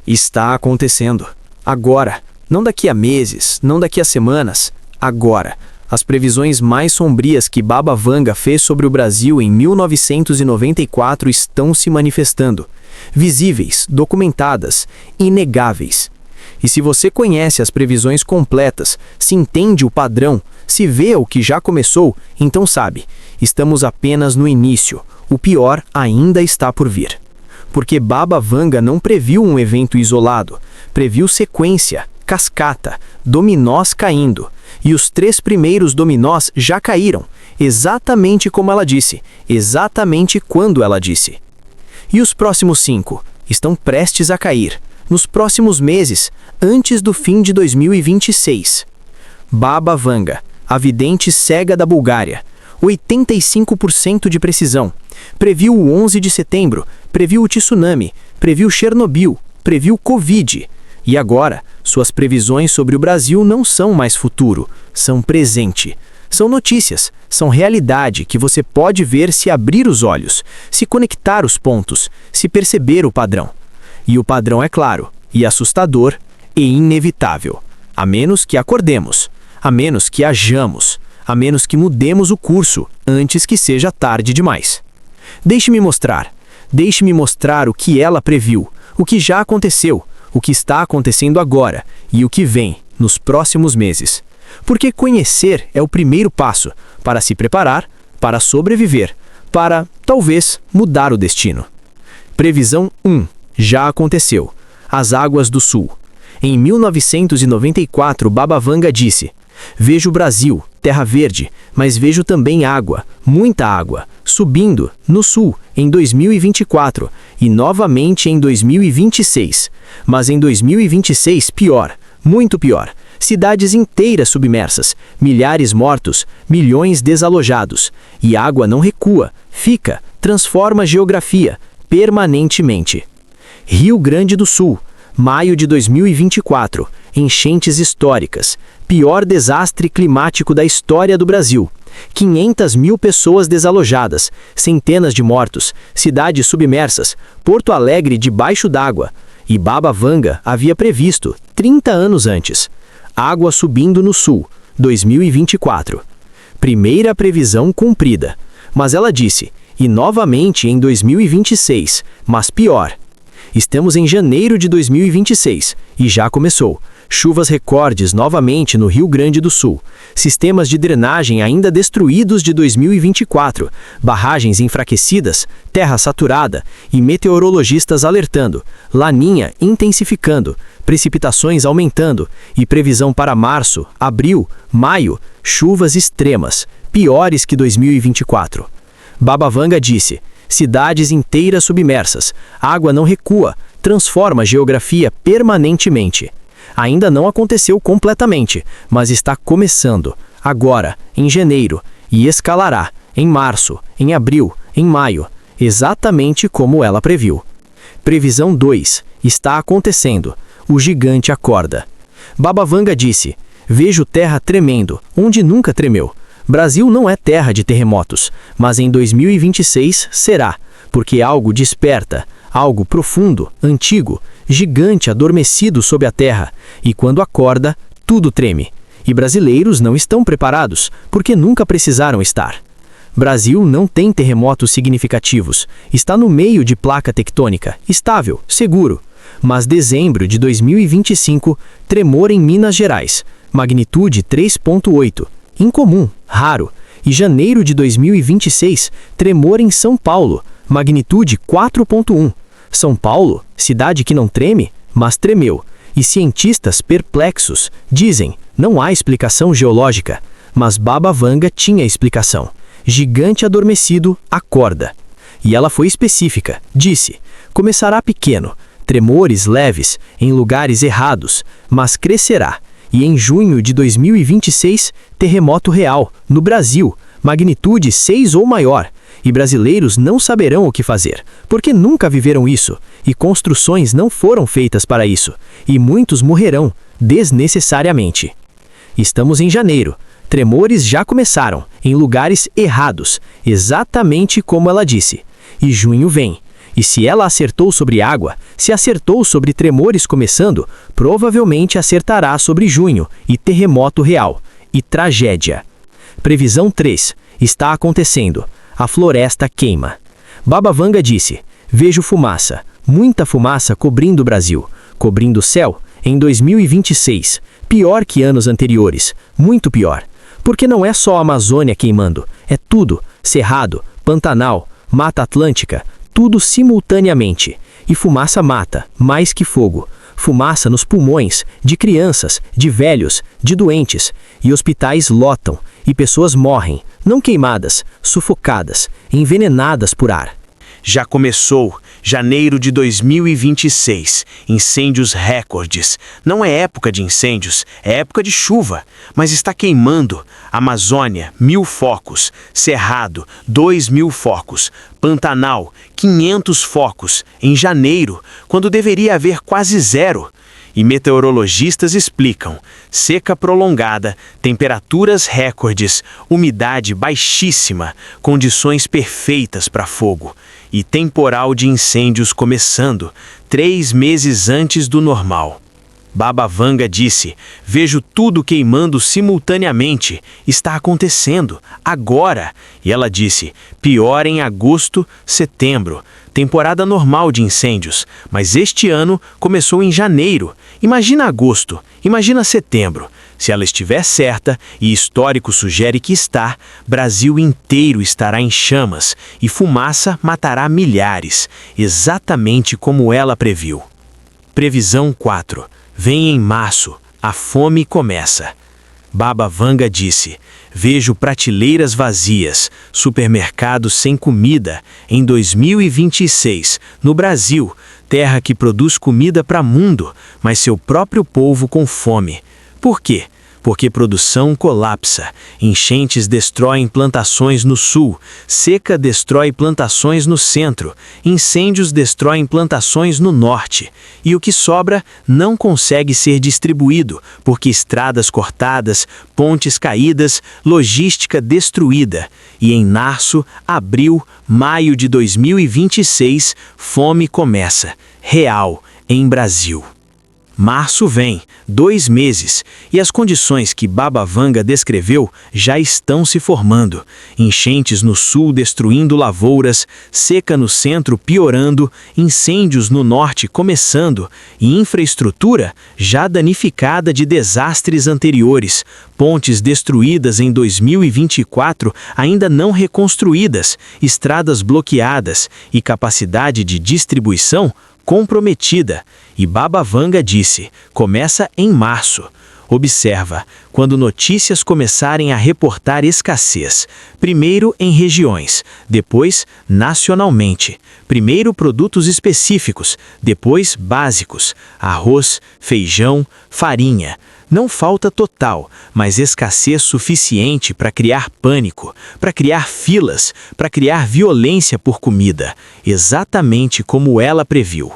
Está acontecendo. Agora. Não daqui a meses, não daqui a semanas. Agora. As previsões mais sombrias que Baba Vanga fez sobre o Brasil em 1994 estão se manifestando. Visíveis, documentadas, inegáveis. E se você conhece as previsões completas, se entende o padrão, se vê o que já começou, então sabe, estamos apenas no início. O pior ainda está por vir. Porque Baba Vanga não previu um evento isolado, previu sequência, cascata, dominós caindo. E os 3 primeiros dominós já caíram, exatamente como ela disse, exatamente quando ela disse. E os próximos 5 estão prestes a cair, nos próximos meses, antes do fim de 2026. Baba Vanga, a vidente cega da Bulgária, 85% de precisão, previu o 11 de setembro, previu o tsunami, previu Chernobyl, previu Covid. E agora, suas previsões sobre o Brasil não são mais futuro, são presente. São notícias, são realidade que você pode ver se abrir os olhos, se conectar os pontos, se perceber o padrão. E o padrão é claro, e assustador, e inevitável. A menos que acordemos, a menos que hajamos, a menos que mudemos o curso antes que seja tarde demais. Deixe-me mostrar o que ela previu, o que já aconteceu, o que está acontecendo agora e o que vem nos próximos meses. Porque conhecer é o primeiro passo para se preparar, para sobreviver, para, talvez, mudar o destino. Previsão 1. Já aconteceu. As águas do Sul. Em 1994, Baba Vanga disse: "Vejo o Brasil, terra verde, mas vejo também água, muita água, subindo, no sul, em 2024, e novamente em 2026. Mas em 2026, pior, muito pior. Cidades inteiras submersas, milhares mortos, milhões desalojados. E água não recua, fica, transforma a geografia, permanentemente." Rio Grande do Sul, maio de 2024, enchentes históricas, pior desastre climático da história do Brasil. 500 mil pessoas desalojadas, centenas de mortos, cidades submersas, Porto Alegre debaixo d'água. E Baba Vanga havia previsto, 30 anos antes. Água subindo no sul, 2024. Primeira previsão cumprida. Mas ela disse, e novamente em 2026, mas pior. Estamos em janeiro de 2026 e já começou. Chuvas recordes novamente no Rio Grande do Sul. Sistemas de drenagem ainda destruídos de 2024. Barragens enfraquecidas, terra saturada e meteorologistas alertando. Laninha intensificando, precipitações aumentando e previsão para março, abril, maio, chuvas extremas, piores que 2024. Baba Vanga disse: cidades inteiras submersas, água não recua, transforma a geografia permanentemente. Ainda não aconteceu completamente, mas está começando, agora, em janeiro, e escalará, em março, em abril, em maio, exatamente como ela previu. Previsão 2, está acontecendo, o gigante acorda. Baba Vanga disse: vejo terra tremendo, onde nunca tremeu. Brasil não é terra de terremotos, mas em 2026 será, porque algo desperta, algo profundo, antigo, gigante adormecido sob a terra, e quando acorda, tudo treme. E brasileiros não estão preparados, porque nunca precisaram estar. Brasil não tem terremotos significativos, está no meio de placa tectônica, estável, seguro. Mas dezembro de 2025, tremor em Minas Gerais, magnitude 3,8, incomum, raro. E janeiro de 2026, tremor em São Paulo, magnitude 4,1. São Paulo, cidade que não treme, mas tremeu. E cientistas perplexos dizem, não há explicação geológica. Mas Baba Vanga tinha explicação. Gigante adormecido, acorda. E ela foi específica, disse, começará pequeno, tremores leves, em lugares errados, mas crescerá. E em junho de 2026, terremoto real, no Brasil, magnitude 6 ou maior. E brasileiros não saberão o que fazer, porque nunca viveram isso, e construções não foram feitas para isso, e muitos morrerão, desnecessariamente. Estamos em janeiro, tremores já começaram, em lugares errados, exatamente como ela disse. E junho vem, E se ela acertou sobre água, se acertou sobre tremores começando, provavelmente acertará sobre junho e terremoto real e tragédia. Previsão 3. Está acontecendo. A floresta queima. Baba Vanga disse: vejo fumaça, muita fumaça cobrindo o Brasil, cobrindo o céu, em 2026. Pior que anos anteriores, muito pior. Porque não é só a Amazônia queimando, é tudo, Cerrado, Pantanal, Mata Atlântica, tudo simultaneamente. E fumaça mata, mais que fogo. Fumaça nos pulmões, de crianças, de velhos, de doentes. E hospitais lotam, e pessoas morrem, não queimadas, sufocadas, envenenadas por ar. Já começou, janeiro de 2026, incêndios recordes. Não é época de incêndios, é época de chuva, mas está queimando. Amazônia, 1000 focos. Cerrado, 2000 focos. Pantanal, 500 focos, em janeiro, quando deveria haver quase zero. E meteorologistas explicam: seca prolongada, temperaturas recordes, umidade baixíssima, condições perfeitas para fogo. E temporal de incêndios começando, 3 meses antes do normal. Baba Vanga disse: vejo tudo queimando simultaneamente, está acontecendo, agora. E ela disse: pior em agosto, setembro. Temporada normal de incêndios, mas este ano começou em janeiro. Imagina agosto, imagina setembro. Se ela estiver certa, e histórico sugere que está, Brasil inteiro estará em chamas e fumaça matará milhares, exatamente como ela previu. Previsão 4. Vem em março, a fome começa. Baba Vanga disse: vejo prateleiras vazias, supermercados sem comida, em 2026, no Brasil, terra que produz comida para mundo, mas seu próprio povo com fome. Por quê? Porque produção colapsa, enchentes destroem plantações no sul, seca destrói plantações no centro, incêndios destroem plantações no norte, e o que sobra não consegue ser distribuído, porque estradas cortadas, pontes caídas, logística destruída. E em março, abril, maio de 2026, fome começa, real, em Brasil. Março vem, 2 meses, e as condições que Baba Vanga descreveu já estão se formando. Enchentes no sul destruindo lavouras, seca no centro piorando, incêndios no norte começando, e infraestrutura já danificada de desastres anteriores, pontes destruídas em 2024 ainda não reconstruídas, estradas bloqueadas e capacidade de distribuição comprometida. E Baba Vanga disse: começa em março. Observa, quando notícias começarem a reportar escassez, primeiro em regiões, depois nacionalmente, primeiro produtos específicos, depois básicos, arroz, feijão, farinha. Não falta total, mas escassez suficiente para criar pânico, para criar filas, para criar violência por comida, exatamente como ela previu.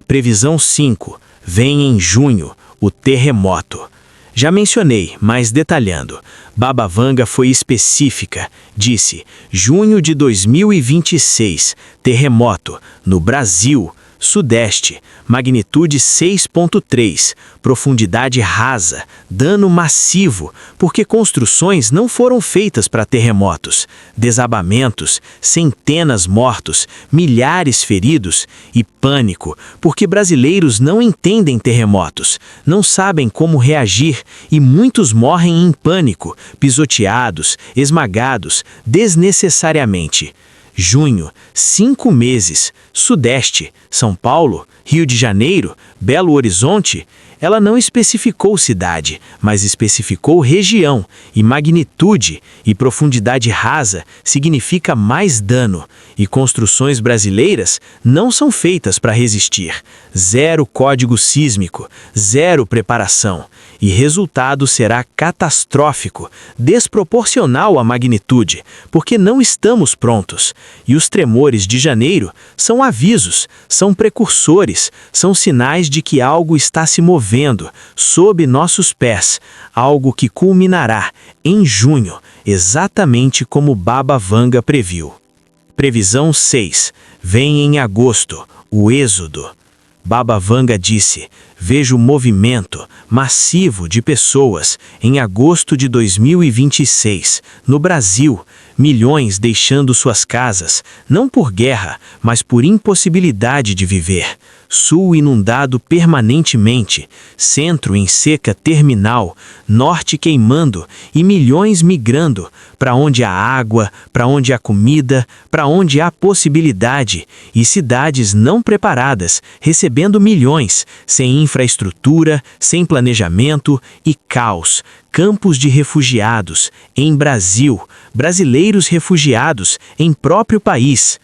Previsão 5. Vem em junho, o terremoto. Já mencionei, mas detalhando. Baba Vanga foi específica. Disse: junho de 2026, terremoto, no Brasil, Sudeste, magnitude 6.3, profundidade rasa, dano massivo, porque construções não foram feitas para terremotos, desabamentos, centenas mortos, milhares feridos e pânico, porque brasileiros não entendem terremotos, não sabem como reagir e muitos morrem em pânico, pisoteados, esmagados, desnecessariamente. Junho, 5 meses, Sudeste, São Paulo, Rio de Janeiro, Belo Horizonte. Ela não especificou cidade, mas especificou região, e magnitude e profundidade rasa significa mais dano, e construções brasileiras não são feitas para resistir. Zero código sísmico, zero preparação, e resultado será catastrófico, desproporcional à magnitude, porque não estamos prontos. E os tremores de janeiro são avisos, são precursores, são sinais de que algo está se movendo sob nossos pés, algo que culminará em junho, exatamente como Baba Vanga previu. Previsão 6. Vem em agosto, o êxodo. Baba Vanga disse: vejo movimento massivo de pessoas em agosto de 2026, no Brasil, milhões deixando suas casas, não por guerra, mas por impossibilidade de viver. Sul inundado permanentemente, centro em seca terminal, norte queimando e milhões migrando para onde há água, para onde há comida, para onde há possibilidade, e cidades não preparadas, recebendo milhões, sem infraestrutura, sem planejamento e caos. Campos de refugiados em Brasil, brasileiros refugiados em próprio país.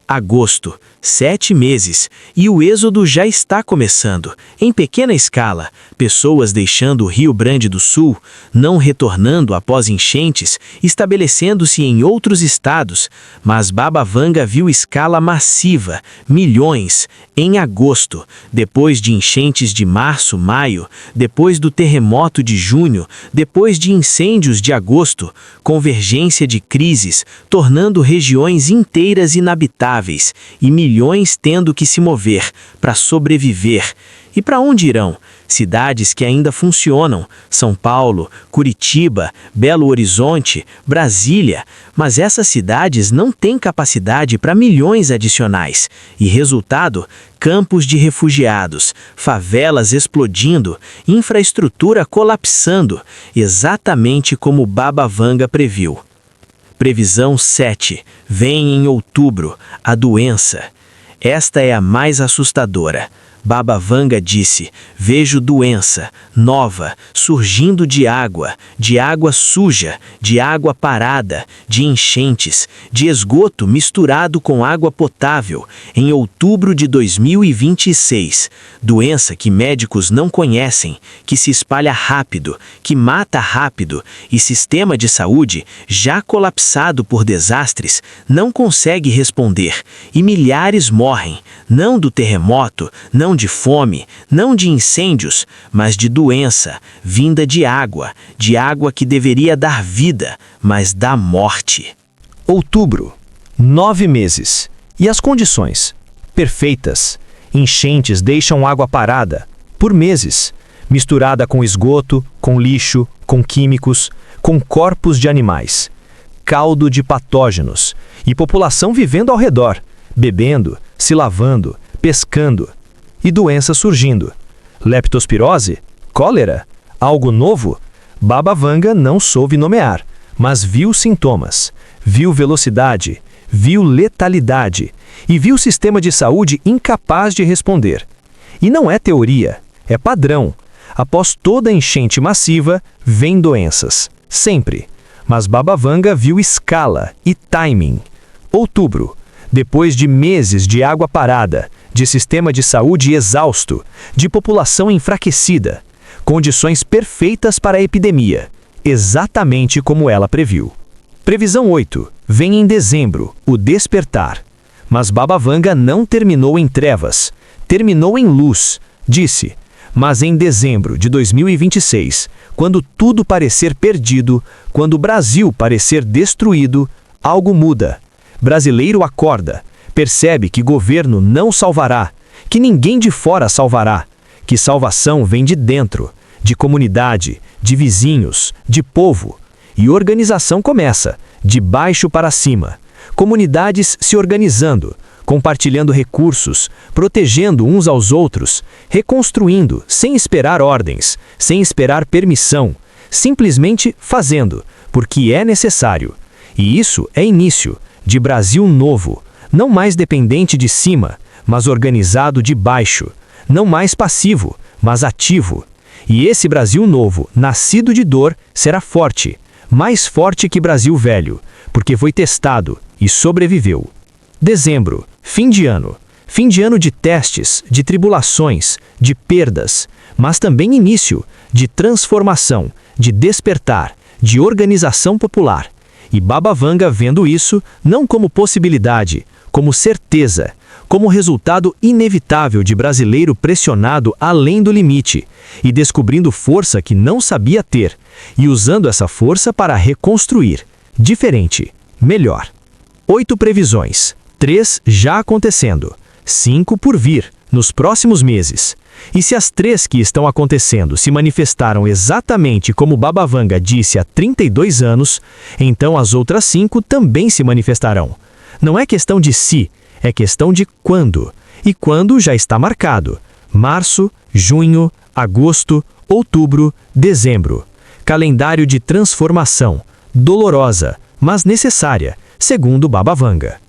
Agosto, 7 meses, e o êxodo já está começando, em pequena escala, pessoas deixando o Rio Grande do Sul, não retornando após enchentes, estabelecendo-se em outros estados, mas Baba Vanga viu escala massiva, milhões, em agosto, depois de enchentes de março, maio, depois do terremoto de junho, depois de incêndios de agosto, convergência de crises, tornando regiões inteiras inabitáveis, e milhões tendo que se mover para sobreviver. E para onde irão? Cidades que ainda funcionam, São Paulo, Curitiba, Belo Horizonte, Brasília, mas essas cidades não têm capacidade para milhões adicionais. E resultado, campos de refugiados, favelas explodindo, infraestrutura colapsando, exatamente como Baba Vanga previu. Previsão 7. Vem em outubro, a doença. Esta é a mais assustadora. Baba Vanga disse: vejo doença, nova, surgindo de água suja, de água parada, de enchentes, de esgoto misturado com água potável, em outubro de 2026. Doença que médicos não conhecem, que se espalha rápido, que mata rápido, e sistema de saúde, já colapsado por desastres, não consegue responder, e milhares morrem, não do terremoto, não de fome, não de incêndios, mas de doença, vinda de água que deveria dar vida, mas dá morte. Outubro, 9 meses. E as condições? Perfeitas. Enchentes deixam água parada, por meses, misturada com esgoto, com lixo, com químicos, com corpos de animais, caldo de patógenos, e população vivendo ao redor, bebendo, se lavando, pescando, e doenças surgindo. Leptospirose? Cólera? Algo novo? Baba Vanga não soube nomear, mas viu sintomas, viu velocidade, viu letalidade e viu o sistema de saúde incapaz de responder. E não é teoria, é padrão. Após toda enchente massiva, vem doenças. Sempre. Mas Baba Vanga viu escala e timing. Outubro. Depois de meses de água parada, de sistema de saúde exausto, de população enfraquecida, condições perfeitas para a epidemia, exatamente como ela previu. Previsão 8. Vem em dezembro, o despertar. Mas Baba Vanga não terminou em trevas, terminou em luz. Disse: mas em dezembro de 2026, quando tudo parecer perdido, quando o Brasil parecer destruído, algo muda. Brasileiro acorda, percebe que governo não salvará, que ninguém de fora salvará, que salvação vem de dentro, de comunidade, de vizinhos, de povo. E organização começa, de baixo para cima. Comunidades se organizando, compartilhando recursos, protegendo uns aos outros, reconstruindo, sem esperar ordens, sem esperar permissão, simplesmente fazendo, porque é necessário. E isso é início de Brasil novo, não mais dependente de cima, mas organizado de baixo, não mais passivo, mas ativo. E esse Brasil novo, nascido de dor, será forte, mais forte que Brasil velho, porque foi testado e sobreviveu. Dezembro, fim de ano de testes, de tribulações, de perdas, mas também início de transformação, de despertar, de organização popular. E Baba Vanga vendo isso não como possibilidade, como certeza, como resultado inevitável de brasileiro pressionado além do limite e descobrindo força que não sabia ter e usando essa força para reconstruir, diferente, melhor. 8 previsões, 3 já acontecendo, 5 por vir, nos próximos meses. E se as 3 que estão acontecendo se manifestaram exatamente como Baba Vanga disse há 32 anos, então as outras 5 também se manifestarão. Não é questão de se, é questão de quando. E quando já está marcado. Março, junho, agosto, outubro, dezembro. Calendário de transformação, dolorosa, mas necessária, segundo Baba Vanga.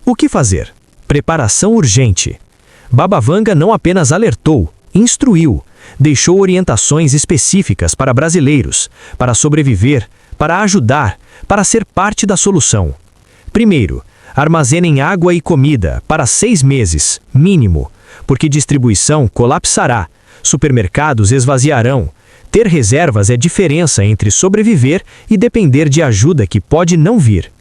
O que fazer? Preparação urgente. Baba Vanga não apenas alertou, instruiu, deixou orientações específicas para brasileiros, para sobreviver, para ajudar, para ser parte da solução. Primeiro, armazenem água e comida para 6 meses, mínimo, porque distribuição colapsará, supermercados esvaziarão. Ter reservas é diferença entre sobreviver e depender de ajuda que pode não vir.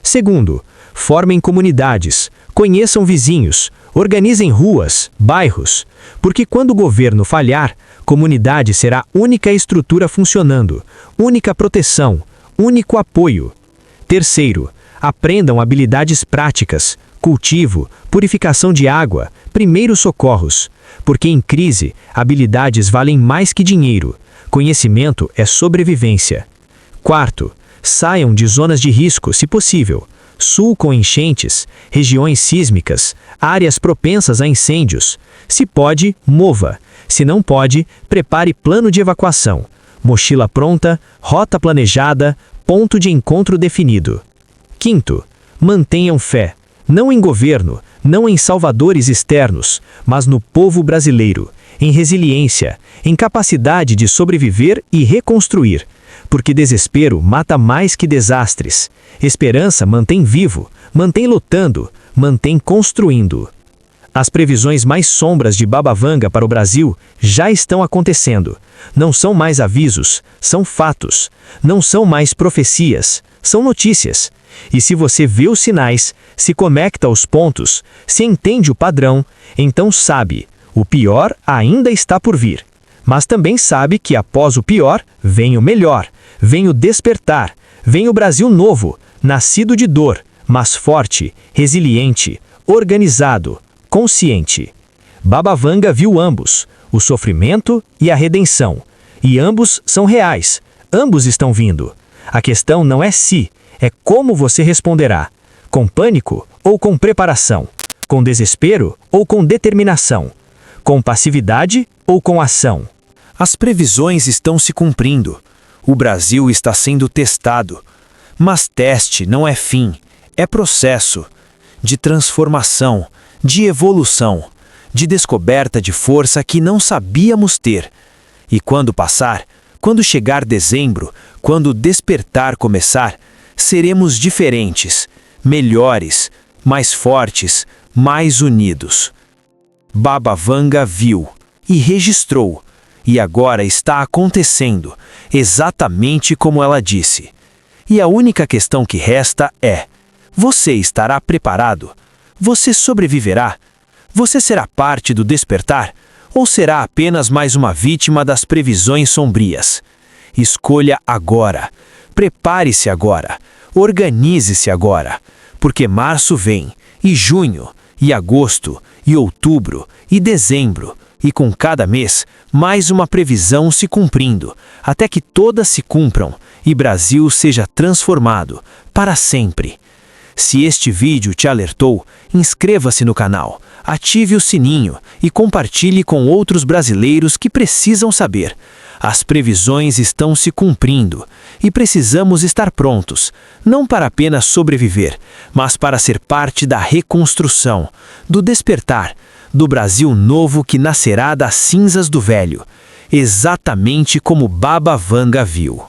Segundo, formem comunidades, conheçam vizinhos, organizem ruas, bairros, porque quando o governo falhar, comunidade será a única estrutura funcionando, única proteção, único apoio. Terceiro, aprendam habilidades práticas, cultivo, purificação de água, primeiros socorros, porque em crise, habilidades valem mais que dinheiro. Conhecimento é sobrevivência. Quarto, saiam de zonas de risco, se possível. Sul com enchentes, regiões sísmicas, áreas propensas a incêndios. Se pode, mova. Se não pode, prepare plano de evacuação. Mochila pronta, rota planejada, ponto de encontro definido. Quinto, mantenham fé. Não em governo, não em salvadores externos, mas no povo brasileiro, em resiliência, em capacidade de sobreviver e reconstruir. Porque desespero mata mais que desastres. Esperança mantém vivo, mantém lutando, mantém construindo. As previsões mais sombras de Baba Vanga para o Brasil já estão acontecendo. Não são mais avisos, são fatos. Não são mais profecias, são notícias. E se você vê os sinais, se conecta aos pontos, se entende o padrão, então sabe, o pior ainda está por vir. Mas também sabe que após o pior, vem o melhor, vem o despertar, vem o Brasil novo, nascido de dor, mas forte, resiliente, organizado, consciente. Baba Vanga viu ambos, o sofrimento e a redenção. E ambos são reais, ambos estão vindo. A questão não é se, é como você responderá. Com pânico ou com preparação? Com desespero ou com determinação? Com passividade ou com ação? As previsões estão se cumprindo. O Brasil está sendo testado. Mas teste não é fim, é processo de transformação, de evolução, de descoberta de força que não sabíamos ter. E quando passar, quando chegar dezembro, quando o despertar começar, seremos diferentes, melhores, mais fortes, mais unidos. Baba Vanga viu e registrou, e agora está acontecendo, exatamente como ela disse. E a única questão que resta é: você estará preparado? Você sobreviverá? Você será parte do despertar? Ou será apenas mais uma vítima das previsões sombrias? Escolha agora. Prepare-se agora. Organize-se agora. Porque março vem, e junho, e agosto, e outubro, e dezembro, e com cada mês, mais uma previsão se cumprindo, até que todas se cumpram, e Brasil seja transformado, para sempre. Se este vídeo te alertou, inscreva-se no canal, ative o sininho e compartilhe com outros brasileiros que precisam saber. As previsões estão se cumprindo e precisamos estar prontos, não para apenas sobreviver, mas para ser parte da reconstrução, do despertar, do Brasil novo que nascerá das cinzas do velho, exatamente como Baba Vanga viu.